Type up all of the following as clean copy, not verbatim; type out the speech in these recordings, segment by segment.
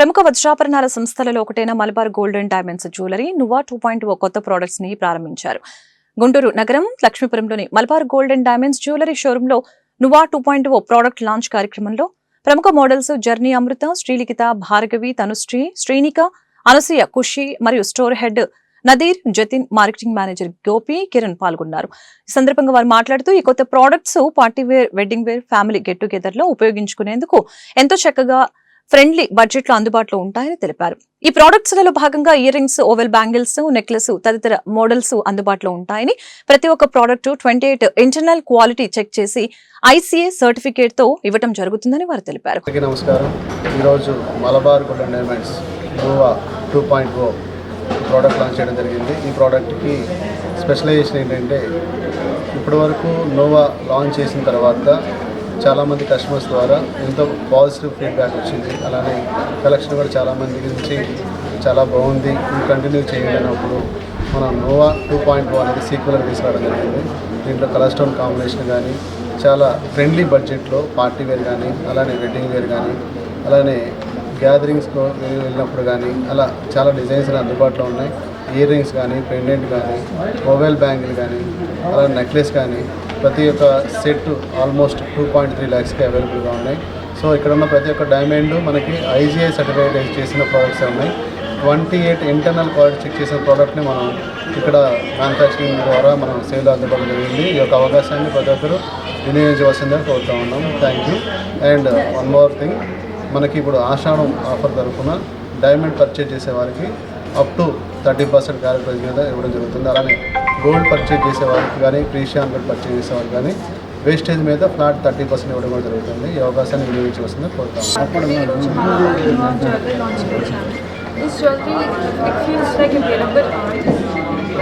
ప్రముఖ వజ్రాభరణాల సంస్థలలో ఒకటైన Malabar gold and diamonds jewellery Nuva 2.0 కొత్త ప్రొడక్ట్స్ ని ప్రారంభించారు. గుంటూరు నగరం లక్ష్మీపురంలోని Malabar gold and diamonds jewellery showroom లో నువా 2.0 ప్రోడక్ట్ లాంచ్ కార్యక్రమంలో ప్రముఖ మోడల్స్ జర్నీ అమృత, శ్రీలిఖిత, భార్గవి, తనుశ్రీ, శ్రీనిక, అనసూయ, ఖుషి మరియు store head Nadeer, Jatin, marketing manager Gopi, Kiran పాల్గొన్నారు. ఈ సందర్భంగా వారు మాట్లాడుతూ ఈ కొత్త products party wear, wedding wear, family get together లో ఉపయోగించుకునేందుకు ఎంతో చక్కగా ఫ్రెండ్లీ బడ్జెట్ లో అందుబాటులో ఉంటాయని తెలిపారు. ఈ ప్రొడక్ట్స్ లలో భాగంగా ear rings, oval bangles, necklace తదితర మోడల్స్ అందుబాటులో ఉంటాయని, ప్రతి ఒక్క ప్రోడక్ట్ 28 ఇంటర్నల్ క్వాలిటీ చెక్ చేసి ICA సర్టిఫికేట్ తో ఇవ్వడం జరుగుతుందని వారు తెలిపారు. నమస్కారం. ఈరోజు Malabar gold and diamonds Nova 2.0 product launch చేయడం జరిగింది. ఈ ప్రోడక్ట్కి స్పెషలైజేషన్ ఏంటంటే, ఇప్పటి వరకు నోవా లాంచ్ చేసిన తర్వాత చాలామంది కస్టమర్స్ ద్వారా ఎంతో పాజిటివ్ ఫీడ్బ్యాక్ వచ్చింది. అలానే కలెక్షన్ కూడా చాలామంది నుంచి చాలా బాగుంది, కంటిన్యూ చేయలేనప్పుడు మనం నోవా 2.0 అనేది సీక్వెల్ తీసుకురావడం జరిగింది. దీంట్లో కలర్ స్టోన్ కాంబినేషన్ కానీ, చాలా ఫ్రెండ్లీ బడ్జెట్లో పార్టీ వేర్ కానీ, అలానే వెడ్డింగ్ వేర్ కానీ, అలానే గ్యాదరింగ్స్లో వెళ్ళినప్పుడు కానీ అలా చాలా డిజైన్స్ అందుబాటులో ఉన్నాయి. ఇయర్ రింగ్స్ కానీ, పెండెంట్ కానీ, మొబైల్ బ్యాంగిల్ కానీ, అలా నెక్లెస్ కానీ ప్రతి ఒక్క సెట్ ఆల్మోస్ట్ 2.3 lakhsకి అవైలబుల్గా ఉన్నాయి. సో ఇక్కడ ఉన్న ప్రతి ఒక్క డైమండ్ మనకి IGI సర్టిఫైడ్ చేసిన ప్రోడక్ట్స్ ఉన్నాయి. 28 ఇంటర్నల్ క్వాలిటీ చెక్ చేసిన ప్రోడక్ట్ని మనం ఇక్కడ మ్యానుఫ్యాక్చరింగ్ ద్వారా మనం సేల్ అందుబాటులో జరిగింది. ఈ యొక్క అవకాశాన్ని ప్రతి ఒక్కరు వినియోగించవలసిందని కోరుతూ ఉన్నాం. Thank you. And one more thing, మనకి ఇప్పుడు ఆషాఢం ఆఫర్ తరఫున డైమండ్ పర్చేజ్ చేసే వారికి అప్ టు 30% క్యారెట్ ప్రైస్ మీద ఇవ్వడం జరుగుతుంది. అలానే గోల్డ్ పర్చేజ్ చేసే వారికి కానీ, ప్రీషియన్ గోల్డ్ పర్చేజ్ చేసే వారికి కానీ వేస్టేజ్ మీద ఫ్లాట్ 30% ఇవ్వడం కూడా జరుగుతుంది. ఈ అవకాశాన్ని వినియోగించవలసింది కోరుతాము. This jewelry, it feels like a wearable art,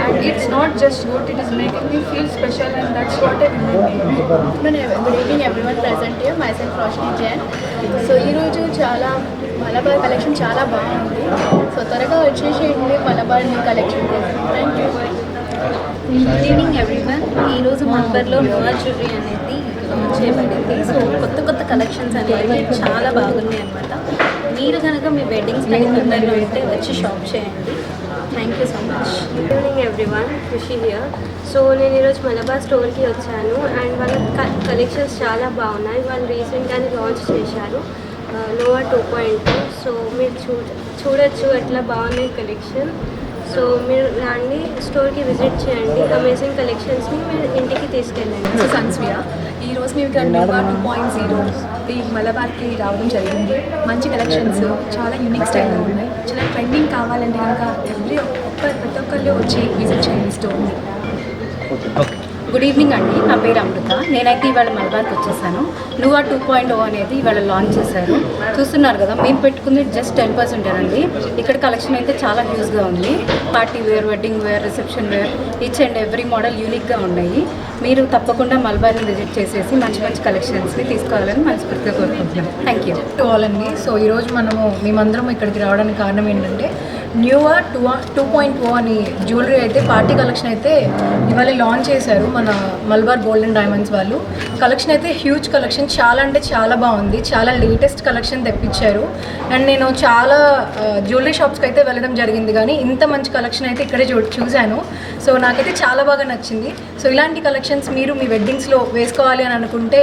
and it's not just good, it is making me feel special, and that's what I remember. Good evening everyone present here, myself Roshni Jain. So ee roju chaala Malabar collection chaala baagundi. So త్వరగా వచ్చేసేయండి Malabar new collection కోసం. Thank you. Good evening everyone. ఈరోజు మలబార్లో Noah jewellery అనేది launch చేయబడింది. So కొత్త collections అనేవి చాలా బాగున్నాయి అన్నమాట. మీరు కనుక మీ వెడ్డింగ్స్ కానీ తొందరలో ఉంటే వచ్చి షాప్ చేయండి. Thank you so much. Good evening everyone, Khushi here. So నేను ఈరోజు మలబార్ స్టోర్కి వచ్చాను అండ్ వాళ్ళ కలెక్షన్స్ చాలా బాగున్నాయి. వాళ్ళు రీసెంట్గానే లాంచ్ చేశారు నోవా 2.0. సో మీరు చూడొచ్చు ఎట్లా బాగున్నాయి కలెక్షన్. సో మీరు రాండి, స్టోర్కి విజిట్ చేయండి, అమేజింగ్ కలెక్షన్స్ని మీరు ఇంటికి తీసుకెళ్ళండి. సన్స్వియా, ఈరోజు మేము ఇక్కడ నోవా 2.0 ఈ మలబార్కి రావడం జరిగింది. మంచి కలెక్షన్స్ చాలా యూనిక్ స్టైల్లో ఉన్నాయి. చాలా ట్రెండింగ్ కావాలంటే కనుక ప్రతి ఒక్కళ్ళు వచ్చి విజిట్ చేయండి స్టోర్ని. గుడ్ ఈవినింగ్ అండి, నా పేరు అమృత. నేనైతే ఇవాళ మలబార్కి వచ్చేసాను. నోవా 2.0 అనేది ఇవాళ లాంచ్ చేశారు. చూస్తున్నారు కదా, మేము పెట్టుకుంది జస్ట్ 10% అండి. ఇక్కడ కలెక్షన్ అయితే చాలా హ్యూజ్గా ఉంది. Party wear, wedding wear, reception wear, each and every model యూనిక్గా ఉన్నాయి. మీరు తప్పకుండా మలబార్ని విజిట్ చేసేసి మంచి కలెక్షన్స్ని తీసుకోవాలని మనస్ఫూర్తిగా కోరుకుంటున్నాం. థ్యాంక్ యూ టు ఆల్ అండి. సో ఈరోజు మేమందరం ఇక్కడికి రావడానికి కారణం ఏంటంటే, నోవా 2.0 అని జ్యువెలరీ అయితే పార్టీ కలెక్షన్ అయితే ఇవాళ లాంచ్ చేశారు మన మలబార్ గోల్డ్ అండ్ డైమండ్స్ వాళ్ళు. కలెక్షన్ అయితే హ్యూజ్ కలెక్షన్, చాలా అంటే చాలా బాగుంది. చాలా లేటెస్ట్ కలెక్షన్ తెప్పించారు. అండ్ నేను చాలా జ్యువెలరీ షాప్స్కి అయితే వెళ్ళడం జరిగింది, కానీ ఇంత మంచి కలెక్షన్ అయితే ఇక్కడే చూశాను. సో నాకైతే చాలా బాగా నచ్చింది. సో ఇలాంటి కలెక్షన్స్ మీరు మీ వెడ్డింగ్స్లో వేసుకోవాలి అని అనుకుంటే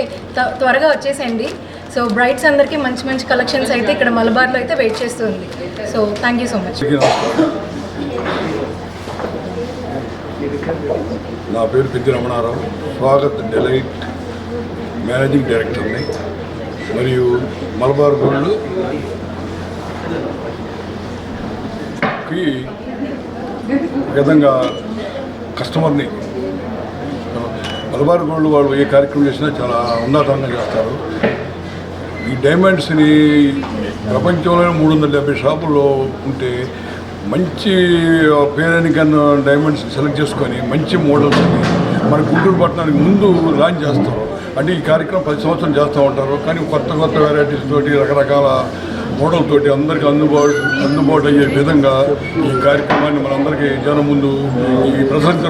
త్వరగా వచ్చేసేయండి. సో బ్రైడ్స్ అందరికీ మంచి కలెక్షన్స్ అయితే ఇక్కడ మలబార్లో అయితే వెయిట్ చేస్తుంది. So thank you so much. నా పేరు పెద్ది రమణారావు, స్వాగత్ డిలైట్ మేనేజింగ్ డైరెక్టర్ని. మరియు మలబార్ గోల్డ్కి విధంగా కస్టమర్ని మలబార్ గోల్డ్ వాళ్ళు ఏ కార్యక్రమం చేసినా చాలా ఉన్నతంగా చేస్తారు. ఈ డైమండ్స్ని ప్రపంచంలో 370 షాపుల్లో ఉంటే మంచి పేరెంట్ కన్నా డైమండ్స్ సెలెక్ట్ చేసుకొని మంచి మోడల్స్ మన గుంటూరు పట్టణానికి ముందు లాంచ్ చేస్తారు. అంటే ఈ కార్యక్రమం 10 సంవత్సరం చేస్తూ ఉంటారు, కానీ కొత్త వెరైటీస్ తోటి రకరకాల మోడల్ తోటి అందరికీ అందుబాటు అయ్యే విధంగా ఈ కార్యక్రమాన్ని మనందరికీ జనం ముందు ఈ ప్రజెంట్